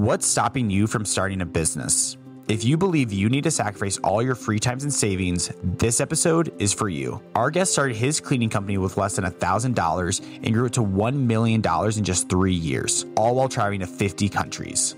What's stopping you from starting a business? If you believe you need to sacrifice all your free times and savings, this episode is for you. Our guest started his cleaning company with less than $1,000 and grew it to $1 million in just 3 years, all while traveling to 50 countries.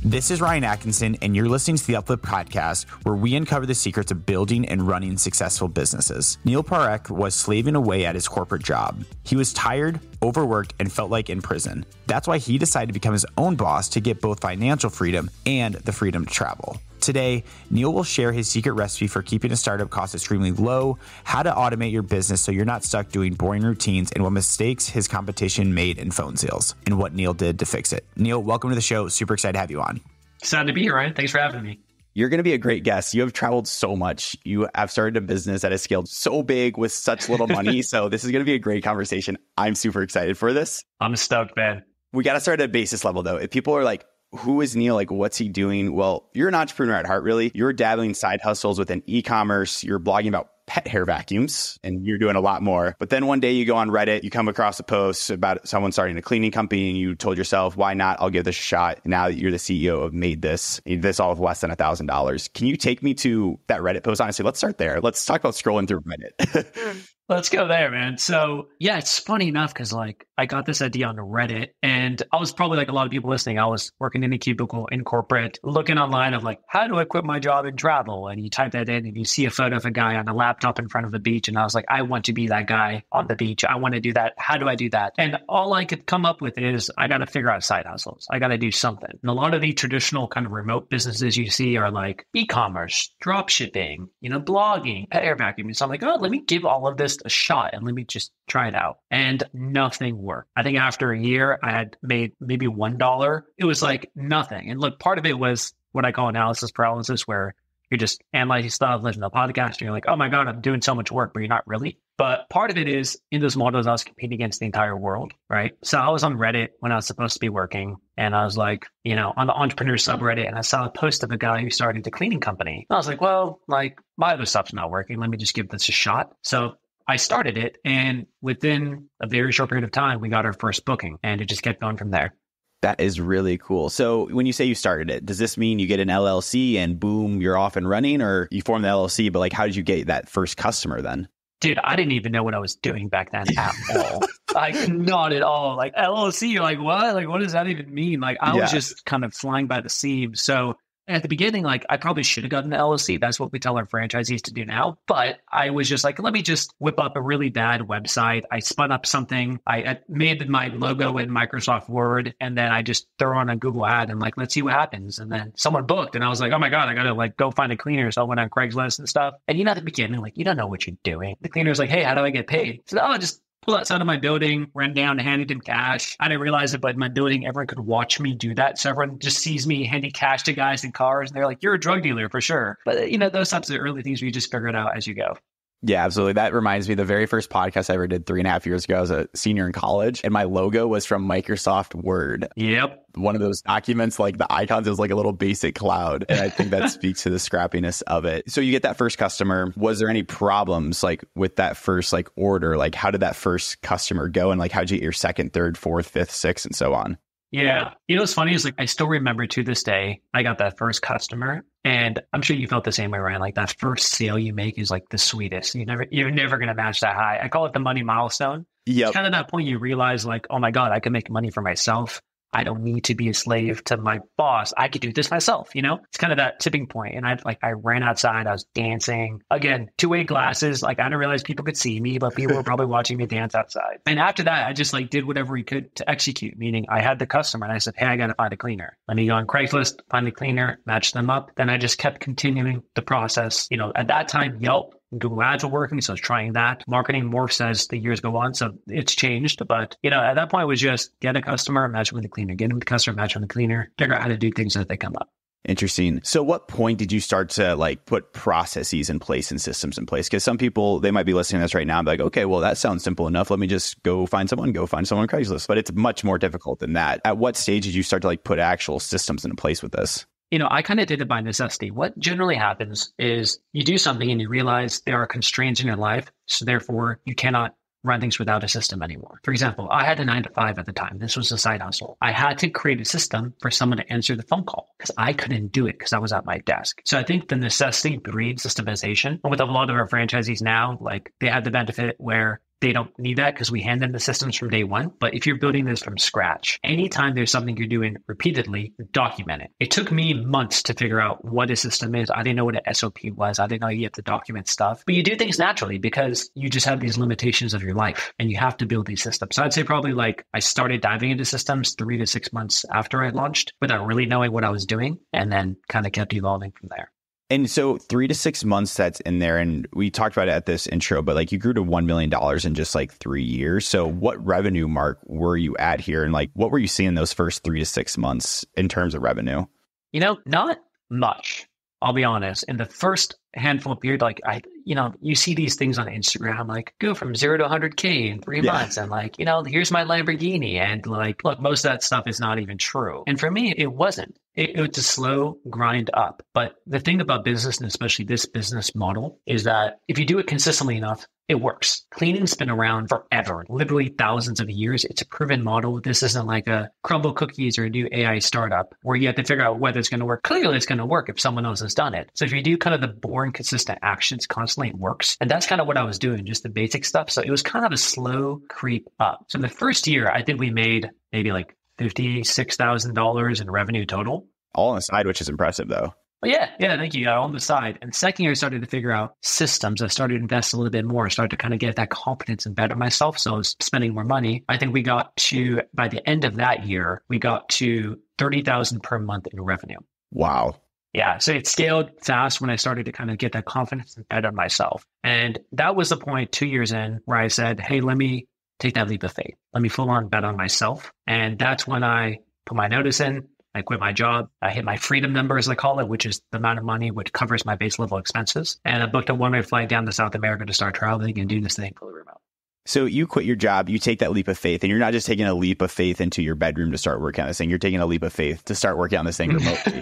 This is Ryan Atkinson, and you're listening to the Upflip podcast, where we uncover the secrets of building and running successful businesses. Neil Parekh was slaving away at his corporate job. He was tired, overworked, and felt like in prison. That's why he decided to become his own boss to get both financial freedom and the freedom to travel. Today, Neil will share his secret recipe for keeping a startup cost extremely low, how to automate your business so you're not stuck doing boring routines, and what mistakes his competition made in phone sales, and what Neil did to fix it. Neil, welcome to the show. Super excited to have you on. Excited to be here, Ryan. Thanks for having me. You're going to be a great guest. You have traveled so much. You have started a business that has scaled so big with such little money. So this is going to be a great conversation. I'm super excited for this. I'm stoked, man. We got to start at a basis level, though. If people are like, who is Neil? Like, what's he doing? Well, you're an entrepreneur at heart, really. You're dabbling side hustles within e-commerce. You're blogging about pet hair vacuums, and you're doing a lot more. But then one day you go on Reddit, you come across a post about someone starting a cleaning company, and you told yourself, why not? I'll give this a shot. Now that you're the CEO of Made This, you did this all with less than $1,000. Can you take me to that Reddit post? Honestly, let's start there. Let's talk about scrolling through Reddit. Let's go there, man. So yeah, it's funny enough because I got this idea on Reddit, and I was probably like a lot of people listening. I was working in a cubicle in corporate, looking online of like, how do I quit my job and travel? And you type that in and you see a photo of a guy on a laptop in front of the beach. And I was like, I want to be that guy on the beach. I want to do that. How do I do that? And all I could come up with is I got to figure out side hustles. I got to do something. And a lot of the traditional kind of remote businesses you see are like e-commerce, drop shipping, blogging, pet hair vacuuming. So I'm like, oh, let me give all of this a shot and let me just try it out. And nothing worked. I think after a year, I had made maybe $1. It was like nothing. And look, part of it was what I call analysis paralysis, where you're just analyzing stuff, listening to a podcast, and you're like, oh my God, I'm doing so much work, but you're not really. But part of it is in those models, I was competing against the entire world, right? So I was on Reddit when I was supposed to be working. And I was like, on the entrepreneur subreddit, and I saw a post of a guy who started a cleaning company. And I was like, well, like my other stuff's not working. Let me just give this a shot. So I started it, and within a very short period of time, we got our first booking, and it just kept going from there. That is really cool. So when you say you started it, does this mean you get an LLC and boom, you're off and running, or you form the LLC, but like, how did you get that first customer then? Dude, I didn't even know what I was doing back then at all. Like, not at all. Like LLC, you're like, what? Like, what does that even mean? Like, I was just kind of flying by the seams. So at the beginning, like I probably should have gotten an LLC. That's what we tell our franchisees to do now. But I was just like, let me just whip up a really bad website. I spun up something. I made my logo in Microsoft Word, and then I just throw on a Google ad and like, let's see what happens. And then someone booked, and I was like, oh my God, I got to like go find a cleaner. So I went on Craigslist and stuff. And at the beginning, like, you don't know what you're doing. The cleaner's like, hey, how do I get paid? So just pull outside of my building, ran down, handed him cash. I didn't realize it, but in my building, everyone could watch me do that. So everyone just sees me handing cash to guys in cars, and they're like, you're a drug dealer for sure. But those types of early things where you just figure it out as you go. Yeah, absolutely. That reminds me, the very first podcast I ever did 3.5 years ago, I was a senior in college, and my logo was from Microsoft Word. Yep. One of those documents, like the icons, is like a little basic cloud. And I think that speaks to the scrappiness of it. So you get that first customer. Was there any problems like with that first like order? Like, how did that first customer go? And like, how'd you get your second, third, fourth, fifth, sixth, and so on? Yeah. What's funny is like, I still remember to this day, I got that first customer, and I'm sure you felt the same way, Ryan. Like that first sale you make is like the sweetest. You're never going to match that high. I call it the money milestone. Yep. It's kind of that point you realize like, oh my God, I can make money for myself. I don't need to be a slave to my boss. I could do this myself. It's kind of that tipping point. And I ran outside, I was dancing again, 2-way glasses. Like I didn't realize people could see me, but people were probably watching me dance outside. And after that, I just like did whatever we could to execute, meaning I had the customer and I said, hey, I got to find a cleaner. Let me go on Craigslist, find a cleaner, match them up. Then I just kept continuing the process. At that time, Yelp, Google Ads were working, so I was trying that. Marketing morphs as the years go on, so it's changed. But, at that point, it was just get a customer, match with the cleaner. Get them the customer, match with the cleaner. Figure out how to do things as they come up. Interesting. So what point did you start to like put processes in place and systems in place? Because some people, they might be listening to this right now and be like, okay, well, that sounds simple enough. Let me just go find someone on Craigslist. But it's much more difficult than that. At what stage did you start to like put actual systems into place with this? I kind of did it by necessity. What generally happens is you do something and you realize there are constraints in your life. So therefore, you cannot run things without a system anymore. For example, I had a 9 to 5 at the time. This was a side hustle. I had to create a system for someone to answer the phone call because I couldn't do it because I was at my desk. So I think the necessity breeds systemization. And with a lot of our franchisees now, like they have the benefit where they don't need that because we hand them the systems from day one. But if you're building this from scratch, anytime there's something you're doing repeatedly, document it. It took me months to figure out what a system is. I didn't know what an SOP was. I didn't know you have to document stuff. But you do things naturally because you just have these limitations of your life and you have to build these systems. So I'd say probably like I started diving into systems 3 to 6 months after I launched without really knowing what I was doing, and then kind of kept evolving from there. And so 3 to 6 months that's in there. And we talked about it at this intro, but like you grew to $1 million in just like 3 years. So what revenue mark were you at here? And like, what were you seeing those first 3 to 6 months in terms of revenue? Not much. I'll be honest. In the first handful of period, like you see these things on Instagram, like go from 0 to 100K in 3 months. And like, here's my Lamborghini. And like, look, most of that stuff is not even true. And for me, it wasn't. It was a slow grind up. But the thing about business, and especially this business model, is that if you do it consistently enough, it works. Cleaning's been around forever, literally thousands of years. It's a proven model. This isn't like a Crumble Cookies or a new AI startup where you have to figure out whether it's going to work. Clearly, it's going to work if someone else has done it. So if you do kind of the boring, consistent actions constantly, it works. And that's kind of what I was doing, just the basic stuff. So it was kind of a slow creep up. So the first year, I think we made maybe like $56,000 in revenue total. All on the side, which is impressive though. Yeah, thank you. On the side. And second year, I started to figure out systems. I started to invest a little bit more. I started to kind of get that confidence and better myself. So I was spending more money. I think we got to, by the end of that year, we got to $30,000 per month in revenue. Wow. Yeah. So it scaled fast when I started to kind of get that confidence and better myself. And that was the point 2 years in where I said, hey, let me take that leap of faith. Let me full on bet on myself. And that's when I put my notice in. I quit my job. I hit my freedom number, as I call it, which is the amount of money which covers my base level expenses. And I booked a one-way flight down to South America to start traveling and do this thing fully remote. So you quit your job, you take that leap of faith, and you're not just taking a leap of faith into your bedroom to start working on this thing. You're taking a leap of faith to start working on this thing remotely.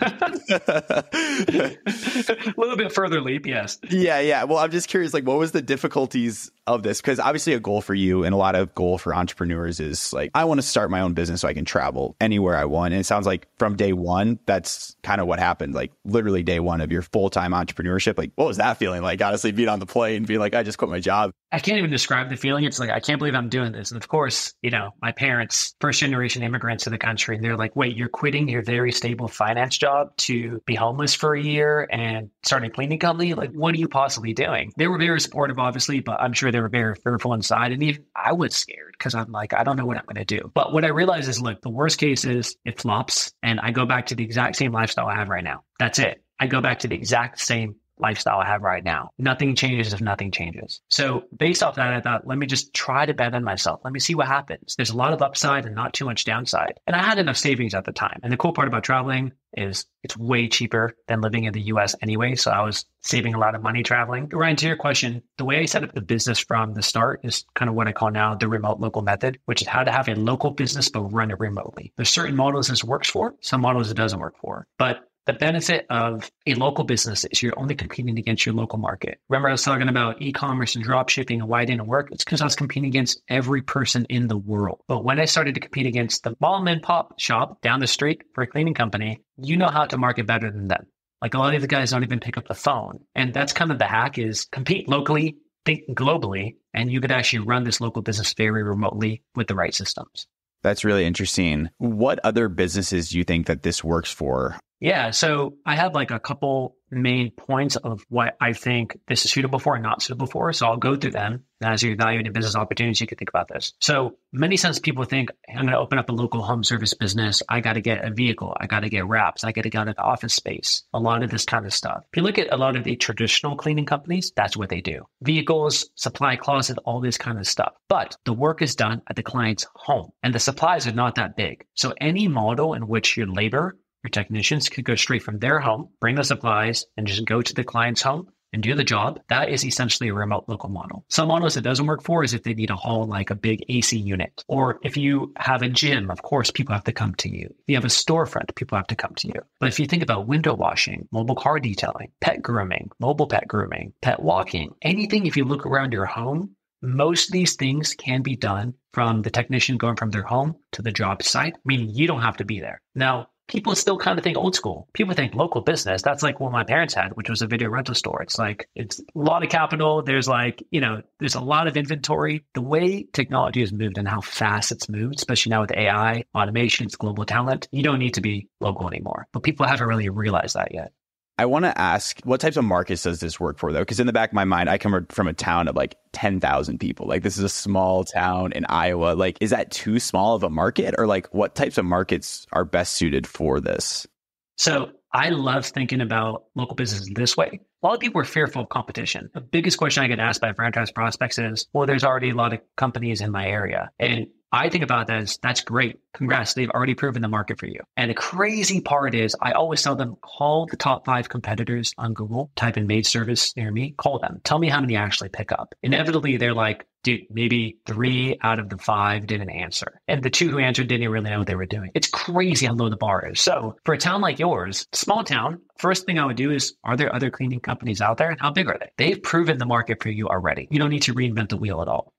A little bit further leap, yes. Yeah. Well, I'm just curious, like, what was the difficulties of this? Because obviously a goal for you and a lot of goal for entrepreneurs is like, I want to start my own business so I can travel anywhere I want. And it sounds like from day one, that's kind of what happened. Like literally day one of your full-time entrepreneurship. Like, what was that feeling like? Honestly, being on the plane, being like, I just quit my job. I can't even describe the feeling. It's like, I can't believe I'm doing this. And of course, my parents, first generation immigrants to the country, and they're like, wait, you're quitting your very stable finance job to be homeless for a year and starting a cleaning company? Like, what are you possibly doing? They were very supportive, obviously, but I'm sure they were very fearful inside. And even I was scared because I'm like, I don't know what I'm going to do. But what I realized is, look, the worst case is it flops and I go back to the exact same lifestyle I have right now. That's it. I go back to the exact same lifestyle I have right now. Nothing changes if nothing changes. So based off that, I thought, let me just try to bet on myself. Let me see what happens. There's a lot of upside and not too much downside. And I had enough savings at the time. And the cool part about traveling is it's way cheaper than living in the US anyway. So I was saving a lot of money traveling. Ryan, to your question, the way I set up the business from the start is kind of what I call now the remote local method, which is how to have a local business, but run it remotely. There's certain models this works for, some models it doesn't work for. But the benefit of a local business is you're only competing against your local market. Remember, I was talking about e-commerce and drop shipping and why it didn't work? It's because I was competing against every person in the world. But when I started to compete against the mom and pop shop down the street for a cleaning company, you know how to market better than them. Like a lot of the guys don't even pick up the phone. And that's kind of the hack is compete locally, think globally, and you could actually run this local business very remotely with the right systems. That's really interesting. What other businesses do you think that this works for? Yeah. So I have like a couple main points of what I think this is suitable for and not suitable for. So I'll go through them. And as you're evaluating business opportunities, you can think about this. So many times people think, I'm going to open up a local home service business. I got to get a vehicle. I got to get wraps. I got to get an office space. A lot of this kind of stuff. If you look at a lot of the traditional cleaning companies, that's what they do. Vehicles, supply closet, all this kind of stuff. But the work is done at the client's home and the supplies are not that big. So any model in which your labor, your technicians could go straight from their home, bring the supplies, and just go to the client's home and do the job. That is essentially a remote local model. Some models it doesn't work for is if they need to haul like a big AC unit. Or if you have a gym, of course, people have to come to you. If you have a storefront, people have to come to you. But if you think about window washing, mobile car detailing, pet grooming, mobile pet grooming, pet walking, anything, if you look around your home, most of these things can be done from the technician going from their home to the job site, meaning you don't have to be there. Now, people still kind of think old school. People think local business. That's like what my parents had, which was a video rental store. It's like, it's a lot of capital. There's like, there's a lot of inventory. The way technology has moved and how fast it's moved, especially now with AI, automation, it's global talent, you don't need to be local anymore. But people haven't really realized that yet. I want to ask, what types of markets does this work for, though? Because in the back of my mind, I come from a town of like 10,000 people. Like, this is a small town in Iowa. Like, is that too small of a market? Or like, what types of markets are best suited for this? So I love thinking about local businesses this way. A lot of people are fearful of competition. The biggest question I get asked by franchise prospects is, well, there's already a lot of companies in my area. And I think about that as, that's great. Congrats. They've already proven the market for you. And the crazy part is, I always tell them, call the top 5 competitors on Google, type in maid service near me, call them. Tell me how many actually pick up. Inevitably, they're like, dude, maybe 3 out of the 5 didn't answer. And the 2 who answered didn't really know what they were doing. It's crazy how low the bar is. So for a town like yours, small town, first thing I would do is, are there other cleaning companies out there? And how big are they? They've proven the market for you already. You don't need to reinvent the wheel at all.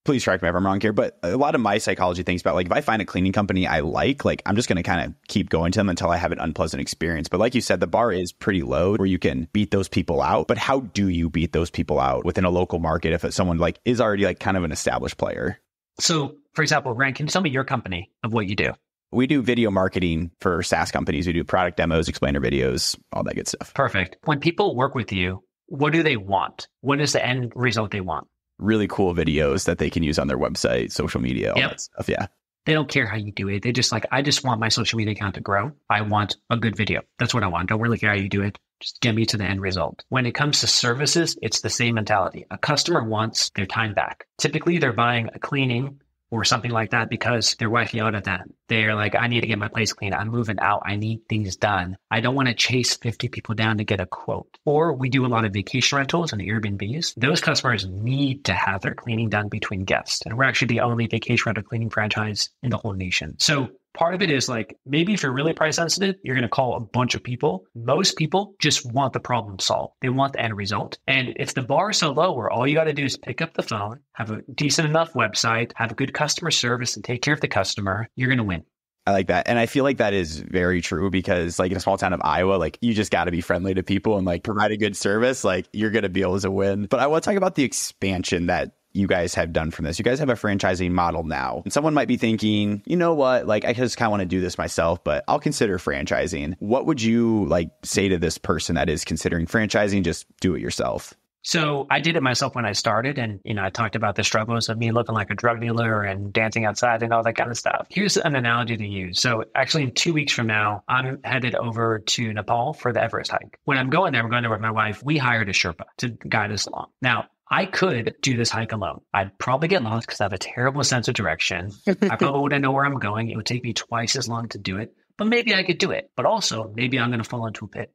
Please correct me if I'm wrong here, but a lot of my psychology thinks about, like, if I find a cleaning company I like, I'm just going to kind of keep going to them until I have an unpleasant experience. But like you said, the bar is pretty low where you can beat those people out. But how do you beat those people out within a local market if it's someone like is already like kind of an established player? So for example, Ryan, can you tell me your company of what you do? We do video marketing for SaaS companies. We do product demos, explainer videos, all that good stuff. Perfect. When people work with you, what do they want? What is the end result they want? Really cool videos that they can use on their website, social media, all that stuff. Yeah. They don't care how you do it. They just like, I just want my social media account to grow. I want a good video. That's what I want. Don't really care how you do it. Just get me to the end result. When it comes to services, it's the same mentality. A customer wants their time back. Typically, they're buying a cleaning or something like that because they're wiping out at that. They're like, I need to get my place clean. I'm moving out. I need things done. I don't want to chase 50 people down to get a quote. Or we do a lot of vacation rentals and Airbnbs. Those customers need to have their cleaning done between guests. And we're actually the only vacation rental cleaning franchise in the whole nation. So part of it is like, maybe if you're really price sensitive, you're going to call a bunch of people. Most people just want the problem solved. They want the end result. And if the bar is so low where all you got to do is pick up the phone, have a decent enough website, have a good customer service and take care of the customer, you're going to win. I like that. And I feel like that is very true because like in a small town of Iowa, like you just got to be friendly to people and like provide a good service. Like you're going to be able to win. But I want to talk about the expansion that you guys have done from this. You guys have a franchising model now. And someone might be thinking, you know what, like I just kind of want to do this myself, but I'll consider franchising. What would you like say to this person that is considering franchising? Just do it yourself. So I did it myself when I started. And, I talked about the struggles of me looking like a drug dealer and dancing outside and all that kind of stuff. Here's an analogy to use. So actually in 2 weeks from now, I'm headed over to Nepal for the Everest hike. When I'm going there with my wife. We hired a Sherpa to guide us along. Now, I could do this hike alone. I'd probably get lost because I have a terrible sense of direction. I probably wouldn't know where I'm going. It would take me twice as long to do it, but maybe I could do it. But also maybe I'm going to fall into a pit.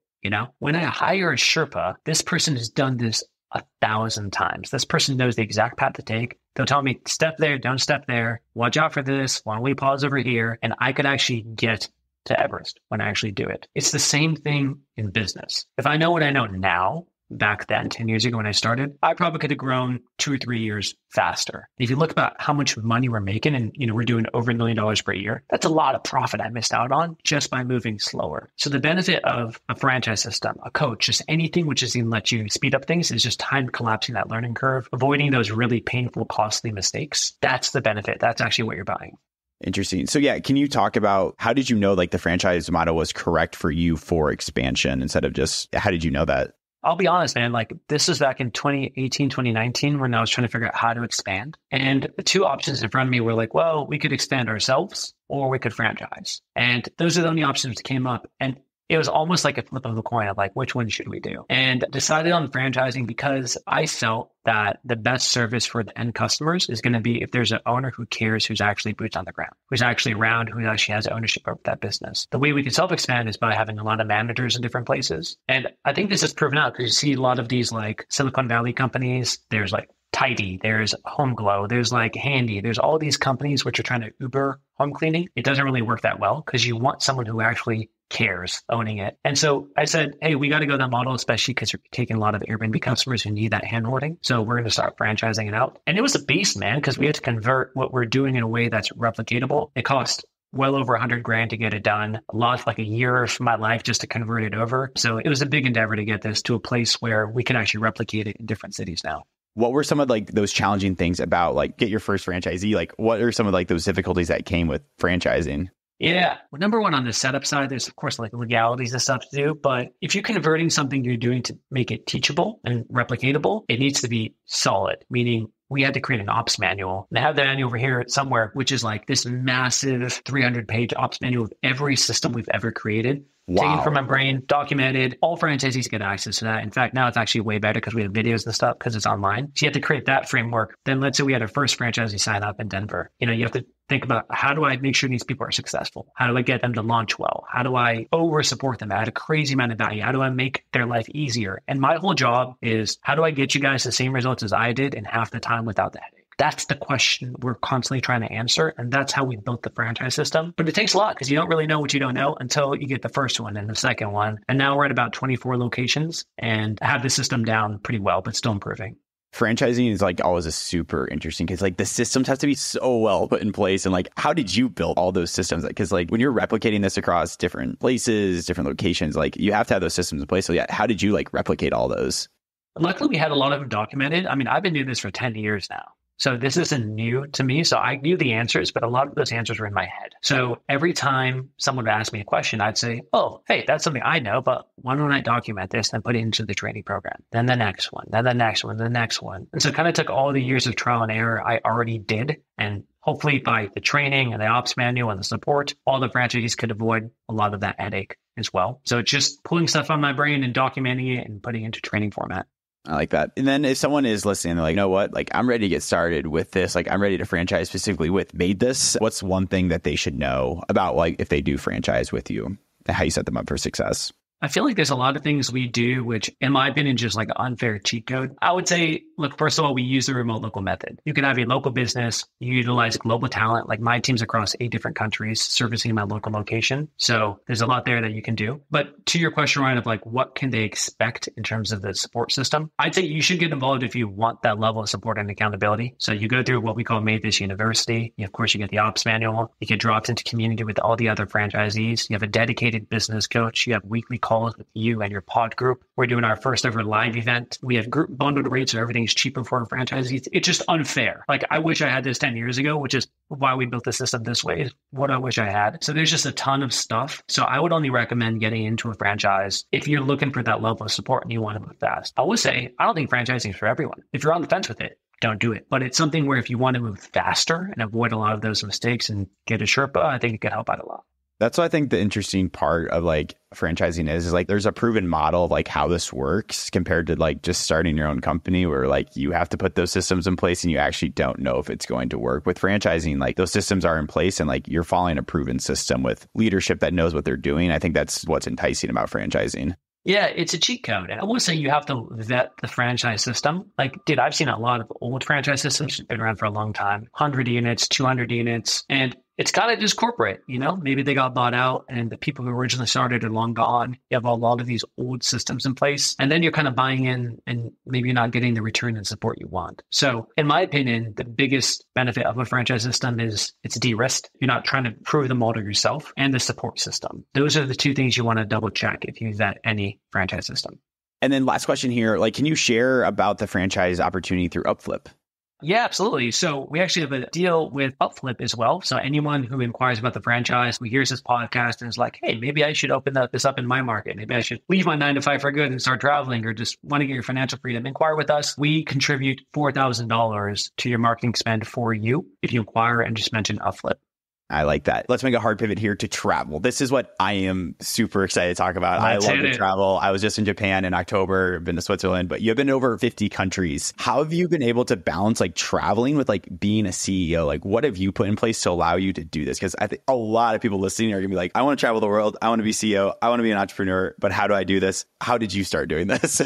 When I hire a Sherpa, this person has done this 1,000 times. This person knows the exact path to take. They'll tell me, step there, don't step there. Watch out for this. Why don't we pause over here? And I could actually get to Everest when I actually do it. It's the same thing in business. If I know what I know now, back then, 10 years ago when I started, I probably could have grown 2 or 3 years faster. If you look about how much money we're making and, we're doing over $1 million per year, that's a lot of profit I missed out on just by moving slower. So the benefit of a franchise system, a coach, just anything which is going to let you speed up things is just time collapsing that learning curve, avoiding those really painful, costly mistakes. That's the benefit. That's actually what you're buying. Interesting. So yeah, can you talk about how did you know like the franchise model was correct for you for expansion instead of just, how did you know that? I'll be honest, man, like this is back in 2018, 2019, when I was trying to figure out how to expand. And the 2 options in front of me were like, well, we could expand ourselves or we could franchise. And those are the only options that came up. And it was almost like a flip of a coin of like, which one should we do? And decided on franchising because I felt that the best service for the end customers is going to be if there's an owner who cares, who's actually boots on the ground, who's actually around, who actually has ownership over that business. The way we can self-expand is by having a lot of managers in different places. And I think this is proven out because you see a lot of these like Silicon Valley companies, there's like Tidy, there's Home Glow, there's like Handy, there's all these companies which are trying to Uber home cleaning. It doesn't really work that well because you want someone who actually cares owning it. And so I said, hey, we got to go that model, especially because you're taking a lot of Airbnb customers who need that hand holding. So we're going to start franchising it out. And it was a beast, man, because we had to convert what we're doing in a way that's replicatable. It cost well over $100,000 to get it done. Lost like a year of my life just to convert it over. So it was a big endeavor to get this to a place where we can actually replicate it in different cities now. What were some of like those challenging things about like get your first franchisee? Like what are some of like those difficulties that came with franchising? Yeah. Well, number one, on the setup side, there's of course like legalities and stuff to do. But if you're converting something you're doing to make it teachable and replicatable, it needs to be solid, meaning we had to create an ops manual. And I have the manual over here somewhere, which is like this massive 300-page ops manual of every system we've ever created. Wow. Taken from my brain, documented. All franchisees get access to that. In fact, now it's actually way better because we have videos and stuff because it's online. So you have to create that framework. Then let's say we had our first franchisee sign up in Denver. You have to think about, how do I make sure these people are successful? How do I get them to launch well? How do I over support them at a crazy amount of value? How do I make their life easier? And my whole job is, how do I get you guys the same results as I did in half the time without the headache? That's the question we're constantly trying to answer. And that's how we built the franchise system. But it takes a lot because you don't really know what you don't know until you get the first one and the second one. And now we're at about 24 locations and have the system down pretty well, but still improving. Franchising is like always a super interesting because like the systems have to be so well put in place. And like, how did you build all those systems? Because like when you're replicating this across different places, different locations, like you have to have those systems in place. So yeah, how did you like replicate all those? Luckily, we had a lot of them documented. I mean, I've been doing this for 10 years now. So this isn't new to me. So I knew the answers, but a lot of those answers were in my head. So every time someone would ask me a question, I'd say, oh, hey, that's something I know, but why don't I document this and put it into the training program? Then the next one, then the next one, the next one. And so it kind of took all the years of trial and error I already did. And hopefully by the training and the ops manual and the support, all the franchisees could avoid a lot of that headache as well. So it's just pulling stuff on my brain and documenting it and putting it into training format. I like that. And then if someone is listening, they're like, you know what, like I'm ready to get started with this. Like I'm ready to franchise specifically with Made This. What's one thing that they should know about like if they do franchise with you and how you set them up for success? I feel like there's a lot of things we do, which in my opinion, just like unfair cheat code. I would say, look, first of all, we use the remote local method. You can have a local business, you utilize global talent, like my team's across 8 different countries servicing my local location. So there's a lot there that you can do. But to your question, Ryan, of like, what can they expect in terms of the support system? I'd say you should get involved if you want that level of support and accountability. So you go through what we call Made This University. Of course, you get the ops manual. You get dropped into community with all the other franchisees. You have a dedicated business coach. You have weekly calls with you and your pod group. We're doing our first ever live event. We have group bundled rates, so everything's cheaper for our franchisees. It's just unfair. Like I wish I had this 10 years ago, which is why we built the system this way, is what I wish I had. So there's just a ton of stuff. So I would only recommend getting into a franchise if you're looking for that level of support and you want to move fast. I would say, I don't think franchising is for everyone. If you're on the fence with it, don't do it. But it's something where if you want to move faster and avoid a lot of those mistakes and get a Sherpa, I think it could help out a lot. That's what I think the interesting part of like franchising is like there's a proven model of like how this works compared to like just starting your own company where like you have to put those systems in place and you actually don't know if it's going to work. With franchising, like those systems are in place and like you're following a proven system with leadership that knows what they're doing. I think that's what's enticing about franchising. Yeah, it's a cheat code. And I won't say you have to vet the franchise system. Like, dude, I've seen a lot of old franchise systems been around for a long time, 100 units, 200 units, and it's kind of just corporate, maybe they got bought out and the people who originally started are long gone. You have a lot of these old systems in place and then you're kind of buying in and maybe you're not getting the return and support you want. So in my opinion, the biggest benefit of a franchise system is it's de-risked. You're not trying to prove the model yourself, and the support system. Those are the 2 things you want to double check if you vet any franchise system. And then last question here, like, can you share about the franchise opportunity through Upflip? Yeah, absolutely. So we actually have a deal with Upflip as well. So anyone who inquires about the franchise, who hears this podcast and is like, hey, maybe I should open this up in my market. Maybe I should leave my 9-to-5 for good and start traveling, or just want to get your financial freedom. Inquire with us. We contribute $4,000 to your marketing spend for you if you inquire and just mention Upflip. I like that. Let's make a hard pivot here to travel. This is what I am super excited to talk about. I love to travel. I was just in Japan in October, I've been to Switzerland, but you've been to over 50 countries. How have you been able to balance like traveling with like being a CEO? Like what have you put in place to allow you to do this? Because I think a lot of people listening are gonna be like, I want to travel the world. I want to be CEO. I want to be an entrepreneur, but how do I do this? How did you start doing this?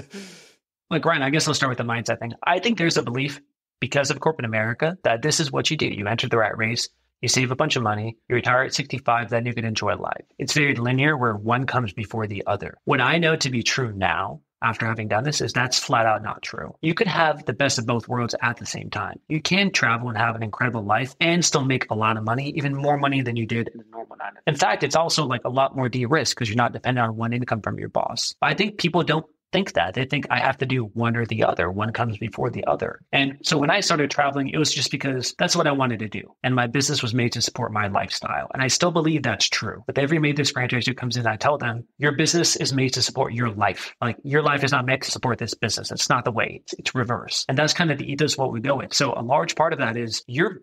Like, Ryan, I guess I'll start with the mindset thing. I think there's a belief because of corporate America that this is what you do. You enter the rat race, you save a bunch of money, you retire at 65, then you can enjoy life. It's very linear where one comes before the other. What I know to be true now, after having done this, is that's flat out not true. You could have the best of both worlds at the same time. You can travel and have an incredible life and still make a lot of money, even more money than you did in a normal 9. In fact, it's also like a lot more de-risk because you're not dependent on one income from your boss. I think people don't think that. They think I have to do one or the other. One comes before the other. And so when I started traveling, it was just because that's what I wanted to do. And my business was made to support my lifestyle. And I still believe that's true. With every Matrix franchise who comes in, I tell them, your business is made to support your life. Like your life is not meant to support this business. It's not the way. It's reverse. And that's kind of the ethos of what we go with. So a large part of that is you're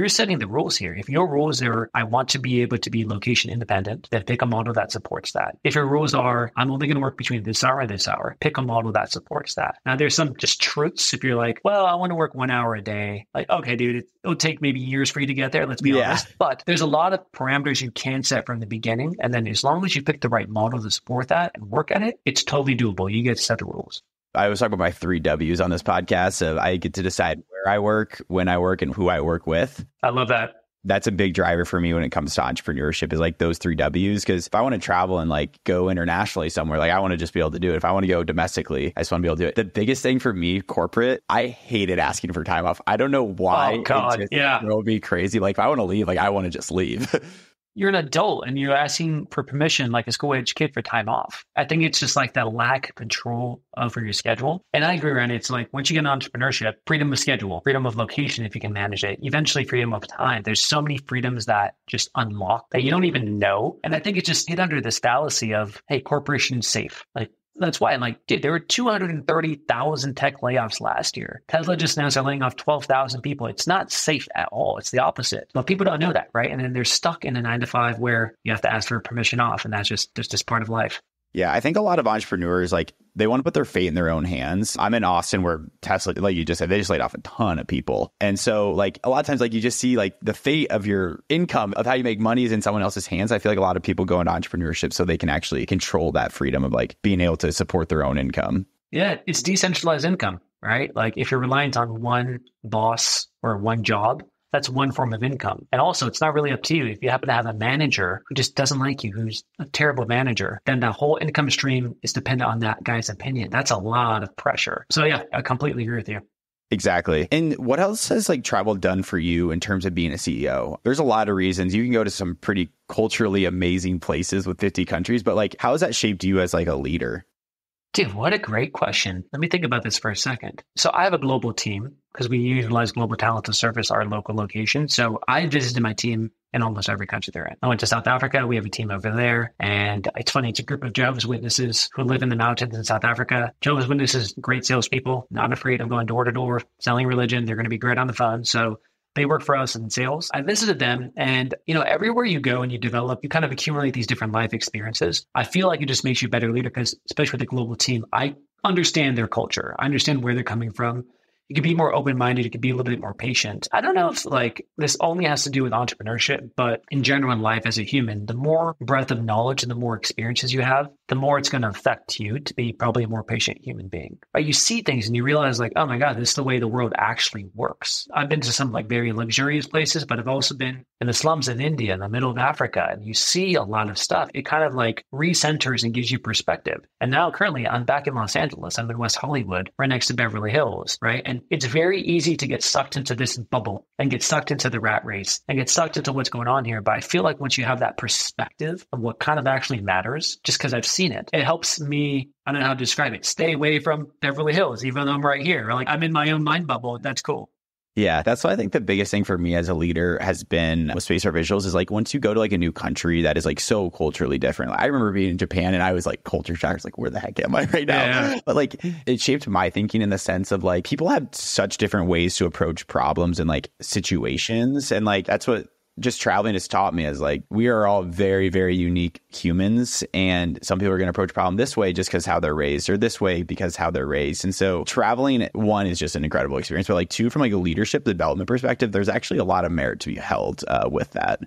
setting the rules here. If your rules are, I want to be able to be location independent, then pick a model that supports that. If your rules are, I'm only going to work between this hour and this hour, pick a model that supports that. Now, there's some just truths. If you're like, well, I want to work 1 hour a day, like, okay, dude, it'll take maybe years for you to get there. Let's be honest. But there's a lot of parameters you can set from the beginning. And then as long as you pick the right model to support that and work at it, it's totally doable. You get to set the rules. I was talking about my 3 W's on this podcast. So I get to decide where I work, when I work, and who I work with. I love that. That's a big driver for me when it comes to entrepreneurship is like those 3 W's. Because if I want to travel and like go internationally somewhere, like I want to just be able to do it. If I want to go domestically, I just want to be able to do it. The biggest thing for me, corporate, I hated asking for time off. I don't know why. Oh, God. It just drove me crazy. Like if I want to leave, like I want to just leave. You're an adult and you're asking for permission like a school-age kid for time off. I think it's just like that lack of control over your schedule. And I agree, Ryan. It's like once you get into entrepreneurship, freedom of schedule, freedom of location if you can manage it, eventually freedom of time. There's so many freedoms that just unlock that you don't even know. And I think it just hit under this fallacy of, hey, corporation's safe. Like, that's why, like, dude, there were 230,000 tech layoffs last year. Tesla just announced they're laying off 12,000 people. It's not safe at all. It's the opposite. But people don't know that, right? And then they're stuck in a 9 to 5 where you have to ask for permission off. And that's just part of life. Yeah, I think a lot of entrepreneurs, like, they want to put their fate in their own hands. I'm in Austin where Tesla, like you just said, they just laid off a ton of people. And so, like, a lot of times, like, you just see, like, the fate of your income, of how you make money is in someone else's hands. I feel like a lot of people go into entrepreneurship so they can actually control that freedom of, like, being able to support their own income. Yeah, it's decentralized income, right? Like, if you're reliant on one boss or one job, that's one form of income. And also, it's not really up to you. If you happen to have a manager who just doesn't like you, who's a terrible manager, then the whole income stream is dependent on that guy's opinion. That's a lot of pressure. So yeah, I completely agree with you. Exactly. And what else has like travel done for you in terms of being a CEO? There's a lot of reasons. You can go to some pretty culturally amazing places with 50 countries, but like, how has that shaped you as like a leader? Dude, what a great question. Let me think about this for a second. So I have a global team because we utilize global talent to service our local location. So I visited my team in almost every country they're in. I went to South Africa. We have a team over there. And it's funny, it's a group of Jehovah's Witnesses who live in the mountains in South Africa. Jehovah's Witnesses, great salespeople, not afraid of going door to door, selling religion. They're going to be great on the phone. So they work for us in sales. I visited them and, everywhere you go and you develop, you kind of accumulate these different life experiences. I feel like it just makes you a better leader because, especially with a global team, I understand their culture. I understand where they're coming from. You can be more open-minded. You can be a little bit more patient. I don't know if like this only has to do with entrepreneurship, but in general in life as a human, the more breadth of knowledge and the more experiences you have, the more it's going to affect you to be probably a more patient human being. Right? You see things and you realize like, oh my God, this is the way the world actually works. I've been to some like very luxurious places, but I've also been in the slums in India, in the middle of Africa, and you see a lot of stuff. It kind of like recenters and gives you perspective. And now currently I'm back in Los Angeles. I'm in West Hollywood, right next to Beverly Hills, right? And it's very easy to get sucked into this bubble and get sucked into the rat race and get sucked into what's going on here. But I feel like once you have that perspective of what kind of actually matters, just because I've seen it, it helps me, I don't know how to describe it, stay away from Beverly Hills, even though I'm right here. Like I'm in my own mind bubble. That's cool. Yeah, that's why I think the biggest thing for me as a leader has been with Space Art Visuals is like once you go to like a new country that is like so culturally different. Like, I remember being in Japan and I was like culture shocked. I was like, where the heck am I right now? Yeah. But like it shaped my thinking in the sense of like people have such different ways to approach problems and like situations. And like that's what just traveling has taught me is like we are all very, very unique humans. And some people are going to approach a problem this way just because how they're raised or this way because how they're raised. And so traveling, one, is just an incredible experience. But like two, from like a leadership development perspective, there's actually a lot of merit to be held with that.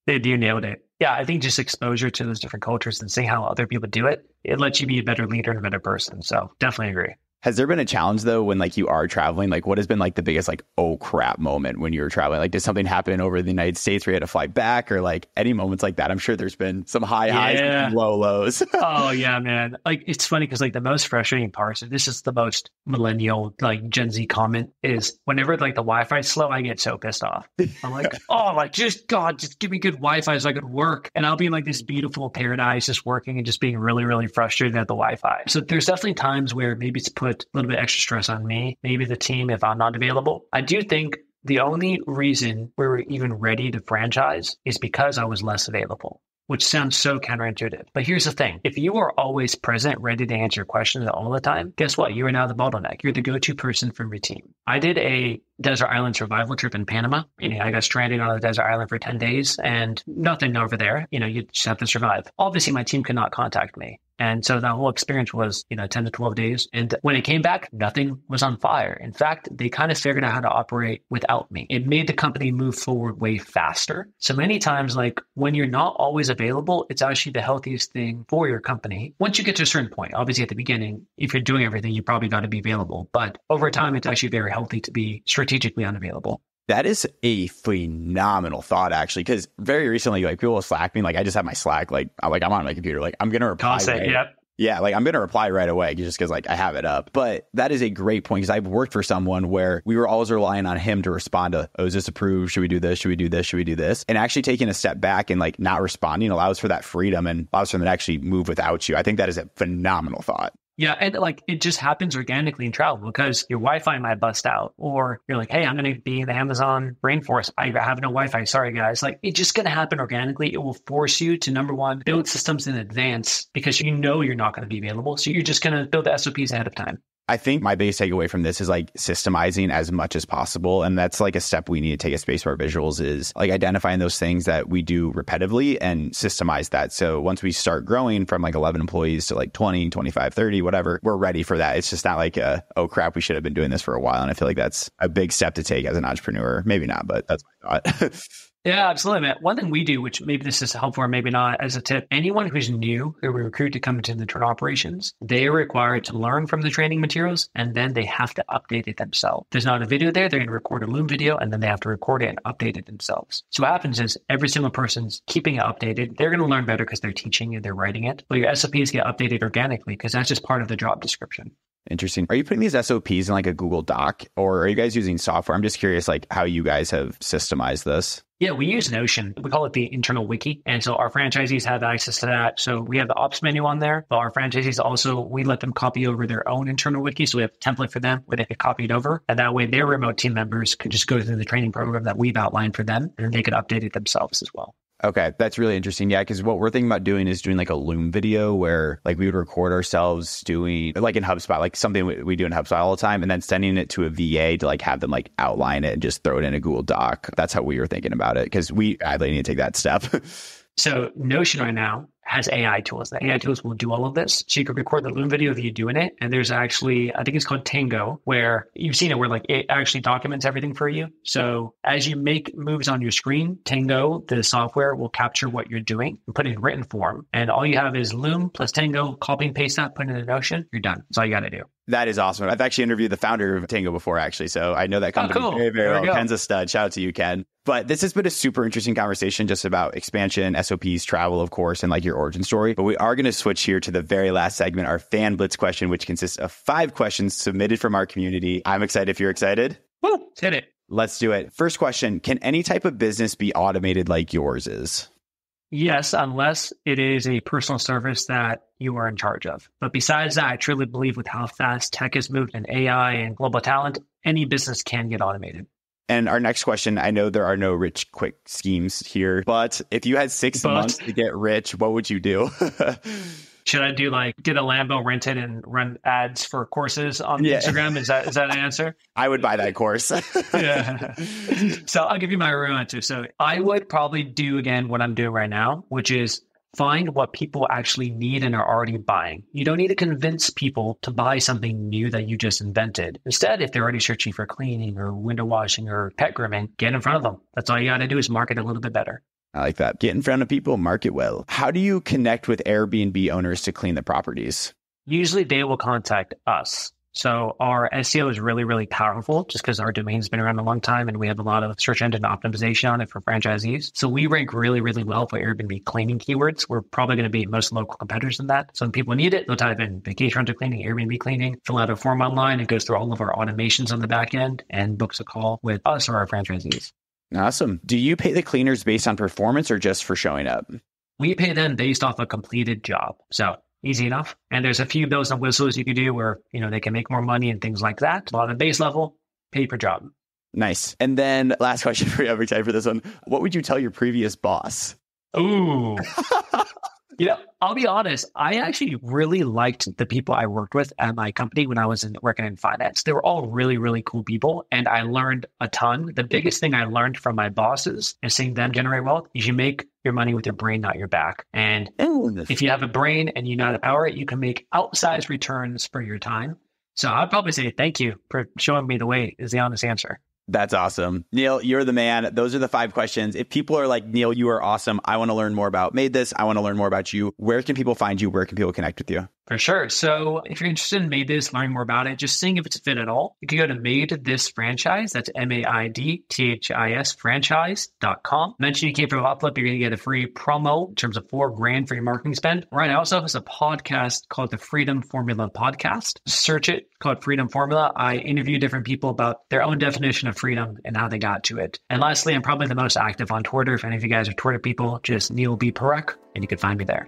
Dude, you nailed it. Yeah, I think just exposure to those different cultures and seeing how other people do it, it lets you be a better leader and a better person. So definitely agree. Has there been a challenge though when like you are traveling? Like what has been like the biggest like, oh crap moment when you were traveling? Like did something happen over the United States where you had to fly back or like any moments like that? I'm sure there's been some highs and some low lows. Oh yeah, man. Like it's funny because like the most frustrating part, so this is the most millennial like Gen Z comment is whenever like the Wi-Fi is slow, I get so pissed off. I'm like, oh like just give me good Wi-Fi so I could work. And I'll be in like this beautiful paradise just working and just being really, really frustrated at the Wi-Fi. So there's definitely times where maybe it's put a little bit extra stress on me, maybe the team if I'm not available. I do think the only reason we were even ready to franchise is because I was less available, which sounds so counterintuitive. But here's the thing. If you are always present, ready to answer questions all the time, guess what? You are now the bottleneck. You're the go-to person from your team. I did a desert island survival trip in Panama. I got stranded on a desert island for 10 days and nothing over there. You just have to survive. Obviously, my team could not contact me. And so that whole experience was, 10 to 12 days. And when it came back, nothing was on fire. In fact, they kind of figured out how to operate without me. It made the company move forward way faster. So many times, like when you're not always available, it's actually the healthiest thing for your company. Once you get to a certain point, obviously at the beginning, if you're doing everything, you probably got to be available. But over time, it's actually very healthy to be strategically unavailable. That is a phenomenal thought, actually, because very recently, like people will Slack me, like I just have my Slack, like I'm on my computer, like I'm going to reply. Yeah, like I'm going to reply right away just because like I have it up. But that is a great point because I've worked for someone where we were always relying on him to respond to, oh, is this approved? Should we do this? Should we do this? Should we do this? And actually taking a step back and like not responding allows for that freedom and allows for them to actually move without you. I think that is a phenomenal thought. Yeah. And like it just happens organically in travel because your Wi-Fi might bust out or you're like, hey, I'm going to be in the Amazon rainforest. I have no Wi-Fi. Sorry, guys. Like it's just going to happen organically. It will force you to, number one, build systems in advance because you're not going to be available. So you're just going to build the SOPs ahead of time. I think my biggest takeaway from this is like systemizing as much as possible. And that's like a step we need to take at Space Bar Visuals is like identifying those things that we do repetitively and systemize that. So once we start growing from like 11 employees to like 20, 25, 30, whatever, we're ready for that. It's just not like, oh crap, we should have been doing this for a while. And I feel like that's a big step to take as an entrepreneur. Maybe not, but that's my thought. Yeah, absolutely, man. One thing we do, which maybe this is helpful or maybe not, as a tip, anyone who's new, who we recruit to come into the internal operations, they are required to learn from the training materials and then they have to update it themselves. There's not a video there. They're going to record a Loom video and then they have to record it and update it themselves. So what happens is every single person's keeping it updated. They're going to learn better because they're teaching it, they're writing it. But your SOPs get updated organically because that's just part of the job description. Interesting. Are you putting these SOPs in like a Google Doc or are you guys using software? I'm just curious like how you guys have systemized this. Yeah, we use Notion. We call it the internal wiki. And so our franchisees have access to that. So we have the ops menu on there, but our franchisees also, we let them copy over their own internal wiki. So we have a template for them where they get copied over. And that way their remote team members could just go through the training program that we've outlined for them and they could update it themselves as well. Okay, that's really interesting. Yeah, because what we're thinking about doing is doing like a Loom video where like we would record ourselves doing like in HubSpot, like something we do in HubSpot all the time, and then sending it to a VA to like have them like outline it and just throw it in a Google Doc. That's how we were thinking about it because we badly need to take that step. So Notion right now has AI tools. The AI tools will do all of this. So you can record the Loom video of you doing it. And there's actually, I think it's called Tango, where you've seen it where like it actually documents everything for you. So as you make moves on your screen, Tango, the software, will capture what you're doing and put it in written form. And all you have is Loom plus Tango, copy and paste that, put it in Notion, you're done. That's all you got to do. That is awesome. I've actually interviewed the founder of Tango before, actually. So I know that company very, very well. Ken's a stud. Shout out to you, Ken. But this has been a super interesting conversation just about expansion, SOPs, travel, of course, and like your origin story. But we are going to switch here to the very last segment, our Fan Blitz question, which consists of 5 questions submitted from our community. I'm excited if you're excited. Woo, hit it. Let's do it. First question, can any type of business be automated like yours is? Yes, unless it is a personal service that you are in charge of. But besides that, I truly believe with how fast tech has moved and AI and global talent, any business can get automated. And our next question, I know there are no rich, quick schemes here, but if you had 6 months to get rich, what would you do? Should I do like get a Lambo, rent it, and run ads for courses on Instagram? Is that an answer? I would buy that course. Yeah. So I'll give you my real answer. So I would probably do again what I'm doing right now, which is find what people actually need and are already buying. You don't need to convince people to buy something new that you just invented. Instead, if they're already searching for cleaning or window washing or pet grooming, get in front of them. That's all you got to do is market a little bit better. I like that. Get in front of people, market well. How do you connect with Airbnb owners to clean the properties? Usually they will contact us. So our SEO is really, really powerful just because our domain's been around a long time and we have a lot of search engine optimization on it for franchisees. So we rank really, really well for Airbnb cleaning keywords. We're probably going to beat most local competitors in that. So when people need it, they'll type in vacation rental cleaning, Airbnb cleaning, fill out a form online. It goes through all of our automations on the back end and books a call with us or our franchisees. Awesome. Do you pay the cleaners based on performance or just for showing up? We pay them based off a completed job. So easy enough. And there's a few bells and whistles you can do where, they can make more money and things like that. But on the base level, pay per job. Nice. And then last question for you. I'm excited for this one. What would you tell your previous boss? Ooh. I'll be honest. I actually really liked the people I worked with at my company when I was working in finance. They were all really, really cool people. And I learned a ton. The biggest thing I learned from my bosses and seeing them generate wealth is you make your money with your brain, not your back. And if you have a brain and you know how to power it, you can make outsized returns for your time. So I'd probably say thank you for showing me the way is the honest answer. That's awesome. Neil, you're the man. Those are the 5 questions. If people are like, Neil, you are awesome. I want to learn more about Made This. I want to learn more about you. Where can people find you? Where can people connect with you? For sure. So if you're interested in Made This, learning more about it, just seeing if it's a fit at all, you can go to Made This Franchise. That's MAIDTHIS franchise.com. Mention you came from Uplift, you're going to get a free promo in terms of $4,000 for your marketing spend. Ryan also has a podcast called the Freedom Formula Podcast. Search it, called Freedom Formula. I interview different people about their own definition of freedom and how they got to it. And lastly, I'm probably the most active on Twitter. If any of you guys are Twitter people, just Neil B. Parekh, and you can find me there.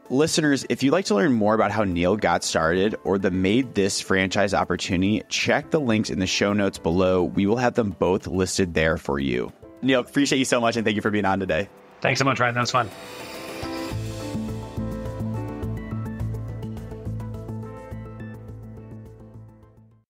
Listeners, if you'd like to learn more about how Neil got started or the Made This franchise opportunity, check the links in the show notes below. We will have them both listed there for you. Neil, appreciate you so much and thank you for being on today. Thanks so much, Ryan. That was fun.